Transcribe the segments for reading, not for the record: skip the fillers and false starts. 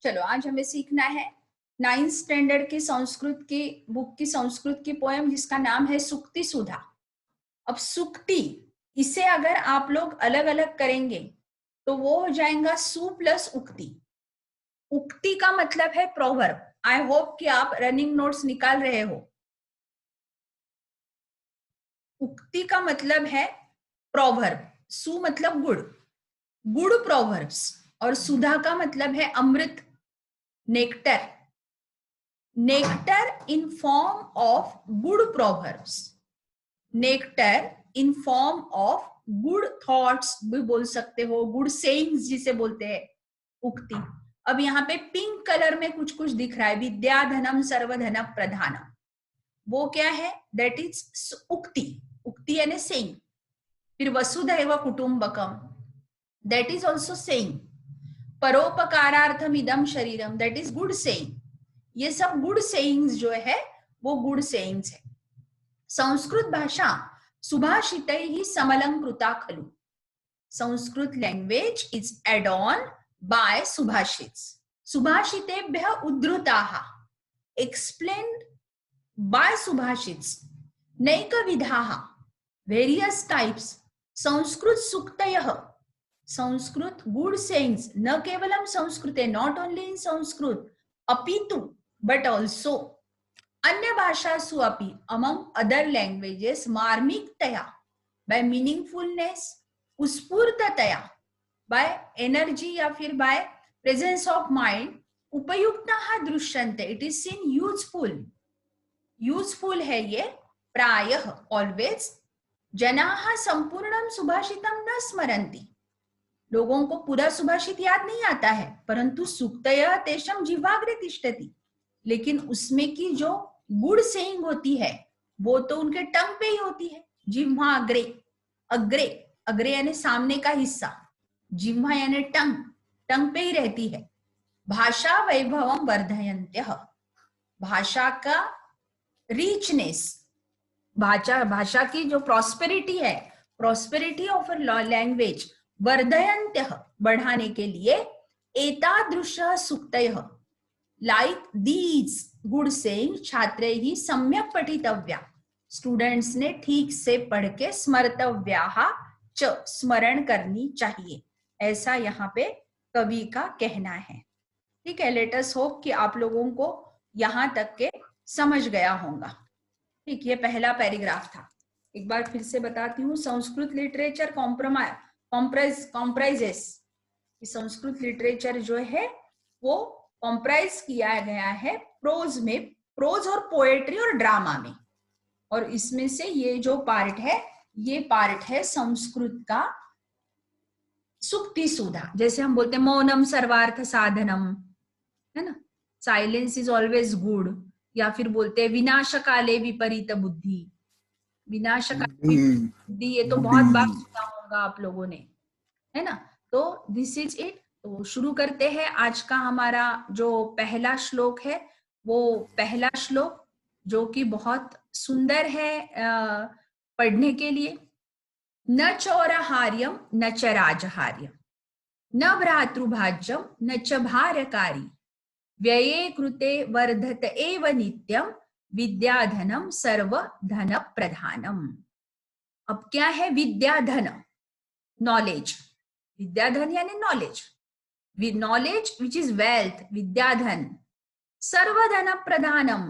चलो आज हमें सीखना है 9th स्टैंडर्ड की संस्कृत की बुक की संस्कृत की पोएम जिसका नाम है सुक्ति सुधा। अब सुक्ति, इसे अगर आप लोग अलग अलग करेंगे तो वो हो जाएगा सु प्लस उक्ति। उक्ति का मतलब है प्रोवर्ब। आई होप कि आप रनिंग नोट्स निकाल रहे हो। उक्ति का मतलब है प्रोवर्ब, सु मतलब गुड़, गुड़ प्रोवर्ब्स, और सुधा का मतलब है अमृत, nectar, nectar in form of good proverbs, nectar in form of good thoughts भी बोल सकते हो, गुड सेइंग्स जिसे बोलते हैं उक्ति। अब यहाँ पे पिंक कलर में कुछ कुछ दिख रहा है, विद्या धनम सर्वधन प्रधानम, वो क्या है? दैट इज उक्ति, उक्ति यानी सेइंग। फिर वसुधैव कुटुंबकम, दैट इज ऑल्सो सेइंग। परोपकारार्थम इदम शरीरम, दैट इज गुड सेइंग। ये सब गुड सेइंग्स जो है वो गुड सेइंग्स है। संस्कृत भाषा सुभाषितैः समलंकृता खलु, Sanskrit language is adorn by सुभाषिट्स, सुभाषितेभ्यः उद्धृताः, एक्सप्लेन्ड बाय सुभाषिट्स, नैकविधाः, वेरियस टाइप्स, संस्कृत सूक्तयः, संस्कृत गुड सेइंग्स, न केवलम संस्कृते, नॉट ओनली इन संस्कृत, अपितु but also अन्य भाषासु अपि, among other languages, मार्मिकतया by meaningfulness, उत्स्फूर्ततया by energy या फिर by presence of mind, उपयुक्ताः दृश्यन्ते, it is seen useful, useful है ये। प्रायः always जनाः संपूर्णं सुभाषितं न स्मरन्ति, लोगों को पूरा सुभाषित याद नहीं आता है, परंतु सूक्तयः तेषां जिह्वाग्रे तिष्ठति, लेकिन उसमें की जो गुड सेइंग होती है वो तो उनके टंग पे ही होती है। जिह्वा अग्रे, अग्रे, अग्रे यानी सामने का हिस्सा, जिह्वा यानी टंग, टंग पे ही रहती है। भाषा वैभवम वर्धयन्त्यः, भाषा का रिचनेस, भाषा की जो प्रॉस्पेरिटी है, प्रॉस्पेरिटी ऑफ लैंग्वेज, वर्धयन्त्यः बढ़ाने के लिए, एतादृशः सूक्तयः, like these good saying, छात्रैः सम्यक् पठितव्या, स्टूडेंट्स ने ठीक से पढ़ के, स्मर्तव्याः च, स्मरण करनी चाहिए, ऐसा यहाँ पे कवि का कहना है। ठीक है, लेट अस होप कि आप लोगों को यहाँ तक के समझ गया होगा। ठीक, ये पहला पैराग्राफ था। एक बार फिर से बताती हूँ, Sanskrit literature comprises, Sanskrit literature जो है वो कॉम्प्राइज किया गया है प्रोज में, प्रोज और पोएट्री और ड्रामा में, और इसमें से ये जो पार्ट है ये पार्ट है संस्कृत का सुक्ति सुधा। जैसे हम बोलते हैं मौनम सर्वार्थ साधनम, है ना, साइलेंस इज ऑलवेज गुड, या फिर बोलते हैं विनाश काले विपरीत बुद्धि, विनाश काले बुद्धि, ये तो बहुत बार सुना होगा आप लोगों ने, है ना। तो दिस इज इट। तो शुरू करते हैं। आज का हमारा जो पहला श्लोक है वो पहला श्लोक जो कि बहुत सुंदर है पढ़ने के लिए। न चौरहार्यम न च राजहार्यम, न भ्रातृभाज्यम न च भारकारी, व्यये कृते वर्धत एव नित्यम, विद्याधनम सर्वधन प्रधानम। अब क्या है विद्याधन? नॉलेज, विद्याधन यानी knowledge, knowledge which is wealth, विद्याधन। सर्वधन प्रधानम,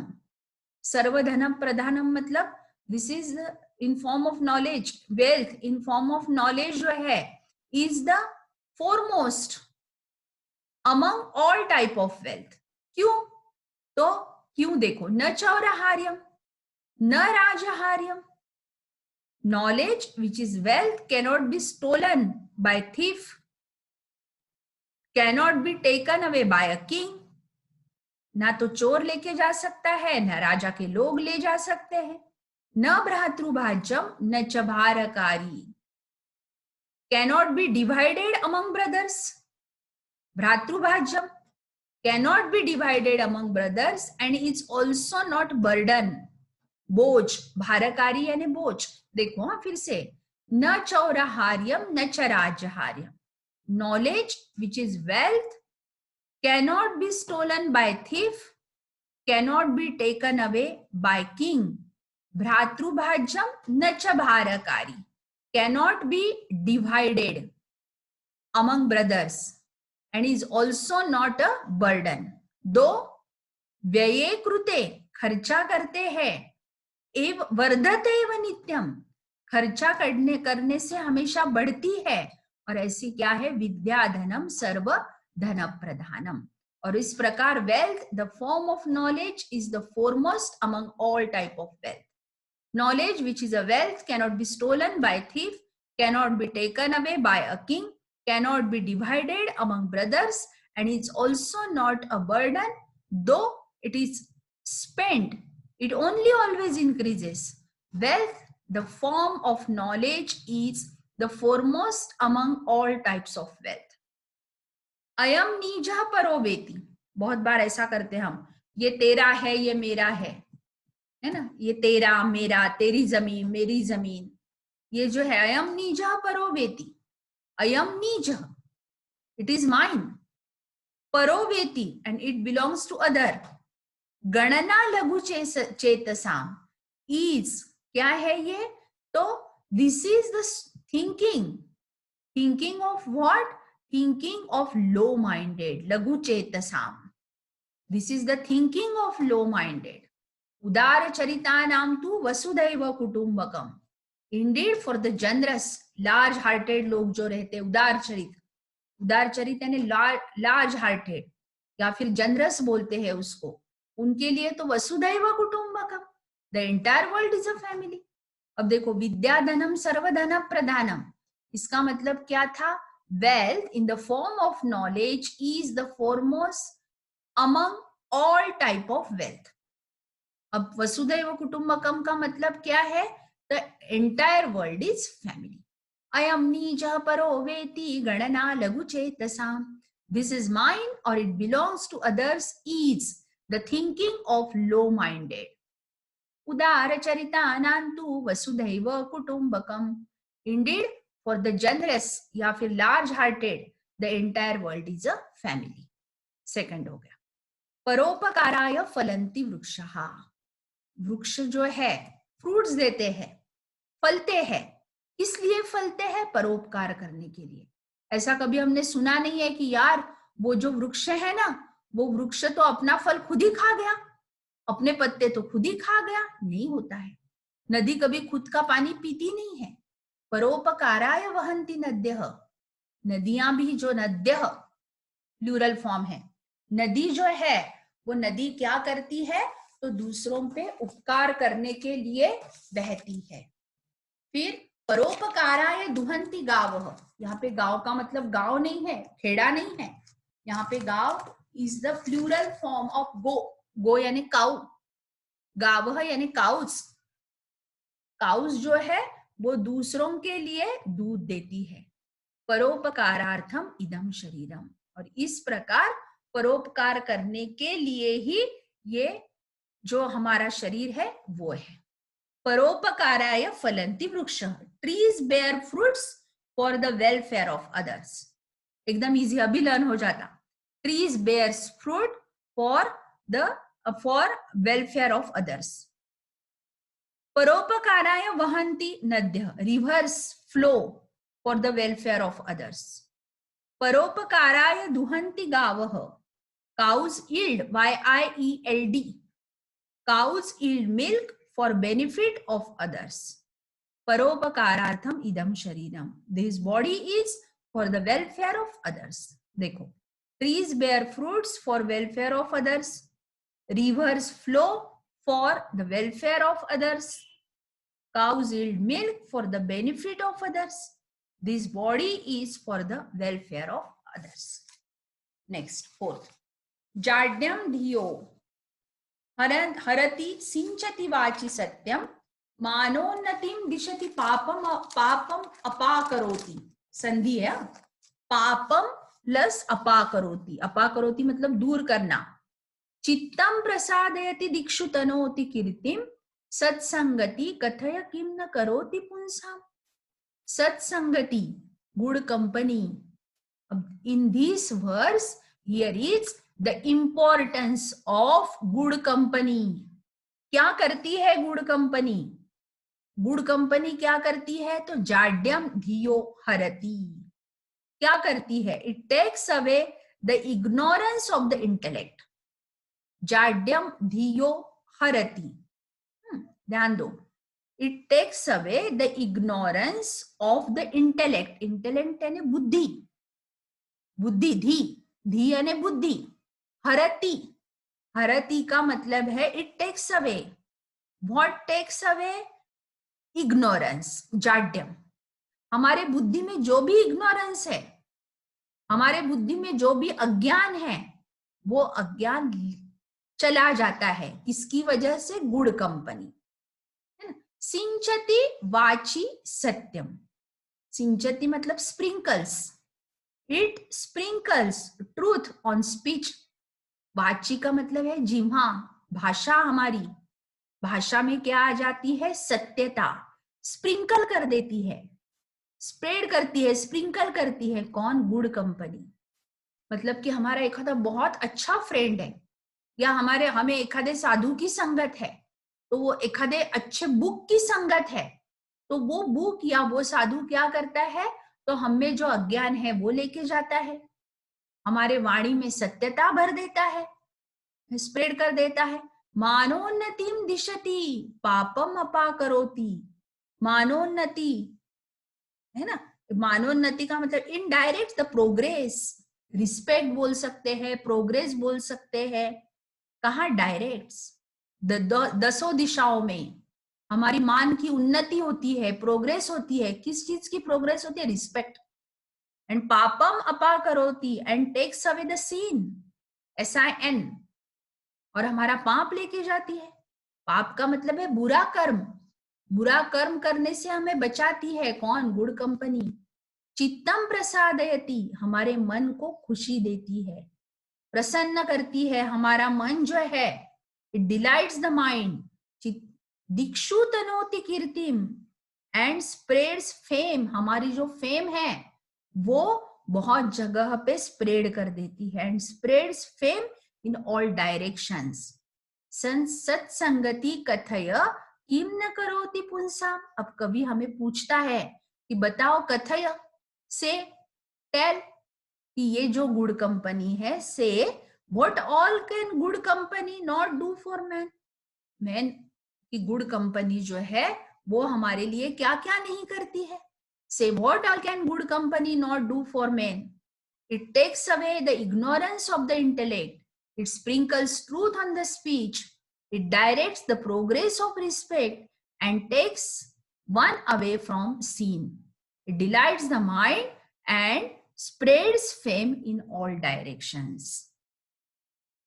सर्वधन प्रधानम मतलब this is in form of knowledge, wealth in form of knowledge जो है is the foremost among all type of wealth. क्यों? तो क्यों देखो, न चौरहार्यम न राजहार्यम, knowledge which is wealth cannot be stolen by thief, cannot be taken away by a king, ना तो चोर लेके जा सकता है, न राजा के लोग ले जा सकते हैं। न भ्रातृभाज्यम न च भारकारी, cannot be divided among brothers, भ्रातृभाज्यम cannot be divided among brothers and is also not burden, बोझ, भारकारी यानी बोझ। देखो हाँ फिर से, न चौरहार्यम न च राजहार्यम, knowledge which is wealth cannot be stolen by thief, cannot be taken away by king, भ्रातृभाज्यम न च भारकारी, cannot be divided among brothers and is also not a burden, though व्यये कृते खर्चा करते हैं, एव वर्धते एव नित्यम, खर्चा करने से हमेशा बढ़ती है, और ऐसी क्या है, विद्या धनम सर्व धन प्रधानम। और इस प्रकार wealth, the form of knowledge, is the foremost among all type of wealth. Knowledge, which is a wealth, cannot be stolen by thief, cannot be taken away by a king, cannot be divided among brothers, and it's also not a burden, though it is spent, it only always increases. Wealth, the form of knowledge, is the foremost among all types of wealth. अयम नीजः परो वेति, बहुत बार ऐसा करते हम, ये तेरा है, ये मेरा है ना, ये तेरा मेरा, तेरी जमीन मेरी जमीन, ये जो है अयम नीजः परो वेति, अयम नीजः, इट इज माइन, परो वेति, and it belongs to other, गणना लघु चेतसाम, इज क्या है ये, तो this is the thinking, thinking of what, thinking of low minded, लघु चेतसाम, this is the thinking of low minded. उदार चरितानाम तु वसुधैव कुटुंबकम, indeed for the generous, large hearted लोग जो रहते, उदार चरित यानी लार्ज हार्टेड या फिर जनरस बोलते हैं उसको, उनके लिए तो वसुधैव कुटुंबकम, the entire world is a family. अब देखो, विद्या धनम सर्वधन प्रधानम, इसका मतलब क्या था, wealth in the form of knowledge is the foremost among all type of wealth. अब वसुधैव कुटुंबकम का मतलब क्या है, the entire world is family. अयम नीजः परो वेति गणना लघु चेतसाम, दिस इज माइन और it belongs to others, is the thinking of low minded. उदार चरितानां तु वसुधैव कुटुंबकम, इंडीड फॉर द जनरस या फिर large hearted, the entire world is a family. Second हो गया, परोपकाराय फलन्ति वृक्षः, वृक्ष जो है फ्रूट्स देते हैं, फलते हैं, इसलिए फलते हैं परोपकार करने के लिए। ऐसा कभी हमने सुना नहीं है कि यार वो जो वृक्ष है ना, वो वृक्ष तो अपना फल खुद ही खा गया, अपने पत्ते तो खुद ही खा गया, नहीं होता है। नदी कभी खुद का पानी पीती नहीं है। परोपकाराय वहन्ति नद्यः, नदियां भी जो, नद्यः प्लूरल फॉर्म है, नदी जो है वो नदी क्या करती है, तो दूसरों पे उपकार करने के लिए बहती है। फिर परोपकाराय दुहन्ति गावः, यहाँ पे गांव का मतलब गांव नहीं है, खेड़ा नहीं है, यहाँ पे गांव is the plural form of गो, गो यानी काउ, गावः यानी काउस, काउस जो है वो दूसरों के लिए दूध देती है। परोपकारार्थम इदम शरीरम, और इस प्रकार परोपकार करने के लिए ही ये जो हमारा शरीर है वो है। परोपकाराय फलन्ति वृक्षः, trees bear fruits for the welfare of others, एकदम इजी, अभी लर्न हो जाता। Trees bears fruit for welfare of others. परोपकाराय वहन्ति नद्यः, rivers flow for the welfare of others. परोपकाराय दुहन्ति गावः, cows yield, yield, cows yield milk for benefit of others. परोपकारार्थम इदम शरीरम, this body is for the welfare of others. देखो, trees bear fruits for welfare of others, rivers flow for the welfare of others, cows yield milk for the benefit of others, this body is for the welfare of others. Next, fourth, जाड्यम धियो हरति सिंचति वाचि सत्यम, मानोन्नतिम दिशति पापम अपाकरोति, संधि है, पापम plus अपाकरोति, अपाकरोति मतलब दूर करना। चित्तम प्रसादयति दिक्षु तनोति कीर्तिम, सत्संगति कथय किम न करोति पुंसाम। सत्संगति, good company. In this verse here is the importance of good company. क्या करती है गुड कंपनी? गुड कंपनी क्या करती है? तो जाड्यम धियो हरति. क्या करती है? It takes away the ignorance of the intellect. जाड्यम धियो हरति. ध्यान दो. It takes away the ignorance of the intellect. Intellect यानी बुद्धि. बुद्धि, धी, धी यानी बुद्धि. हरति, हरति का मतलब है it takes away. What takes away? Ignorance, जाड्यम. हमारे बुद्धि में जो भी इग्नोरेंस है, हमारे बुद्धि में जो भी अज्ञान है, वो अज्ञान चला जाता है. किसकी वजह से? Good company. सिंचति वाची सत्यम. सिंचति मतलब sprinkles. It sprinkles truth on speech. वाची का मतलब है जिह्वा, भाषा. हमारी भाषा में क्या आ जाती है? सत्यता. स्प्रिंकल कर देती है, स्प्रेड करती है, स्प्रिंकल करती है. कौन? Good company. मतलब कि हमारा एखादा बहुत अच्छा फ्रेंड है, या हमें एखादे साधु की संगत है, तो वो एखादे अच्छे बुक की संगत है, तो वो बुक या वो साधु क्या करता है? तो हमें जो अज्ञान है वो लेके जाता है, हमारे वाणी में सत्यता भर देता है, स्प्रेड कर देता है. मानोन्नतिम दिशति पापम अपाकरोति. मानोन्नति है ना. मानोन्नति का मतलब इनडायरेक्ट द प्रोग्रेस. रिस्पेक्ट बोल सकते हैं, प्रोग्रेस बोल सकते हैं. कहा? डायरेक्ट. दसों दिशाओं में हमारी मान की उन्नति होती है, प्रोग्रेस होती है. किस चीज की प्रोग्रेस होती है? रिस्पेक्ट. एंड पापम अपाकरोति and takes away the sin, SIN. और हमारा पाप लेके जाती है. पाप का मतलब है बुरा कर्म. बुरा कर्म करने से हमें बचाती है. कौन? Good company. चित्तम प्रसादयति, हमारे मन को खुशी देती है, प्रसन्न करती है. हमारा मन जो है, इट डिलाइट्स द माइंड. दिक्षु तनोति कीर्तिम एंड स्प्रेड्स फेम. हमारी जो फेम है वो बहुत जगह पे स्प्रेड कर देती है. And spreads fame in all directions. सत्संगति कथय किम न करोति पुंसाम. अब कवि हमें पूछता है कि बताओ, कथय से, टेल, कि ये जो गुड कंपनी है, say what all can good company not do for man. Man की गुड कंपनी जो है वो हमारे लिए क्या क्या नहीं करती है. Say what all can good company not do for man. It takes away the ignorance of the intellect. It sprinkles truth on the speech. It directs the progress of respect and takes one away from sin. It delights the mind and spreads fame in all directions.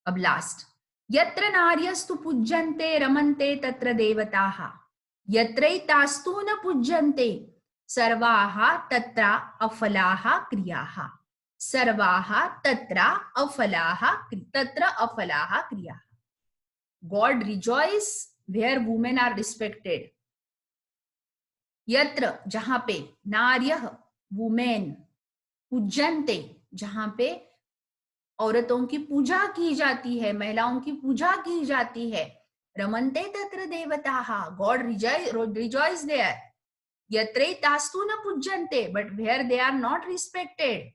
अब last. यत्र नार्यस्तु पूज्यन्ते रमन्ते तत्र देवताः. यत्रैतास्तु न पूज्यन्ते सर्वाः तत्र अफलाः क्रियाः. सर्वाः तत्र अफलाः क्रियाः. God rejoice where women are respected. यत्र, जहां पे, नार्यः, वुमेन, पूज्यन्ते, जहां पे औरतों की पूजा की जाती है, महिलाओं की पूजा की जाती है. रमन्ते तत्र देवताः, God rejoice there. यत्रैतास्तु न पूज्यन्ते, but where they are not respected,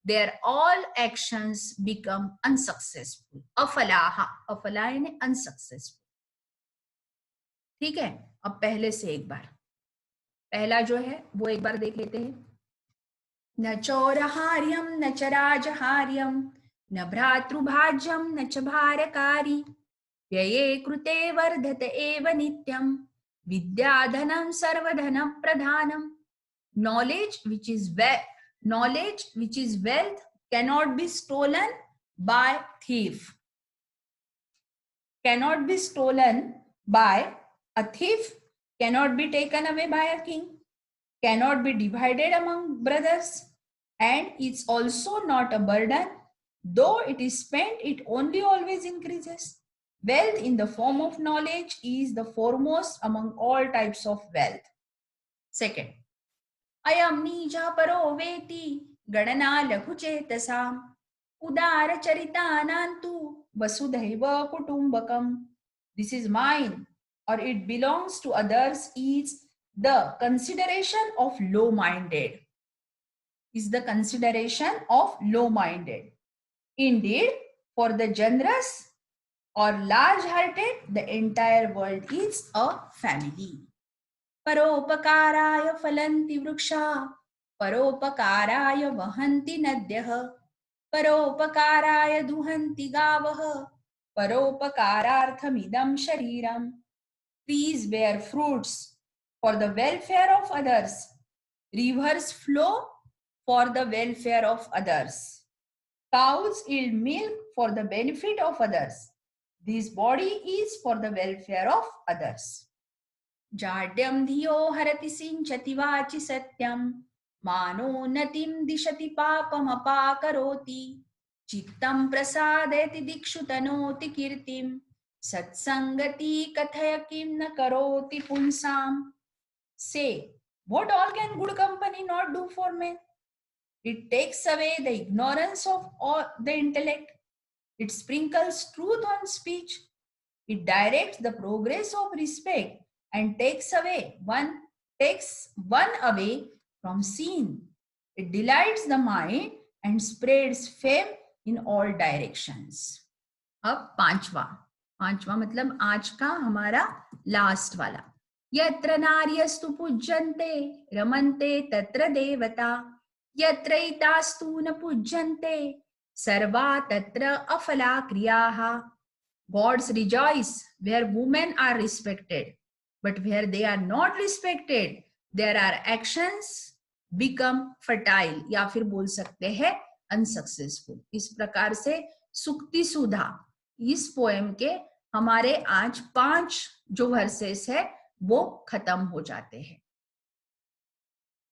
their all actions become unsuccessful. अफलाहा, अफला यानी unsuccessful. ठीक है. अब पहले से एक बार, पहला जो है वो एक बार देख लेते हैं. न चौरहार्यम न च राजहार्यम न भ्रातृभाज्यम न च भारकारी. व्यये कृते वर्धत एव नित्यम विद्याधनं सर्वधन प्रधानम. Knowledge which is wealth cannot be stolen by thief. Cannot be stolen by a thief. Cannot be taken away by a king. Cannot be divided among brothers. And it's also not a burden. Though it is spent, it only always increases. Wealth in the form of knowledge is the foremost among all types of wealth. Second, अयम नीचा परो वेति गणना लघु चेतसाम. उदार चरितानान्तु वसुधैव कुटुम्बकम. This is mine or it belongs to others is the consideration of low-minded. Is the consideration of low-minded. Indeed, for the generous or large-hearted, the entire world is a family. परोपकाराय फलन्ति वृक्षाः, परोपकाराय वहन्ति नद्यः, परोपकाराय दुहन्ति गावः, परोपकारार्थमिदं शरीरम्. Trees bear fruits for the welfare of others. Rivers flow for the welfare of others. Cows yield milk for the benefit of others. This body is for the welfare of others. जाड्यं धियो हरति सिञ्चति वाचि सत्यं, मानोन्नतिं दिशति पापमपाकरोति, चित्तं प्रसादयति दिक्षु तनोति कीर्तिं, सत्संगति कथय किं न करोति पुंसाम्. Say, what all can good company not do for men? It takes away the ignorance of all the intellect. It sprinkles truth on speech. It directs the progress of respect and takes one away from sin. It delights the mind and spreads fame in all directions. अब पांचवा मतलब आज का हमारा last वाला. यत्र नार्यस्तु पूज्यन्ते रमन्ते तत्र देवता, यत्रैतास्तु न पूज्यन्ते सर्वा तत्र अफला क्रियाः. Gods rejoice where women are respected, but where they are not respected, there are actions become fertile, या फिर बोल सकते हैं unsuccessful. इस प्रकार से सुक्ति सुधा इस पोएम के हमारे आज 5 जो वर्सेस है वो खत्म हो जाते हैं.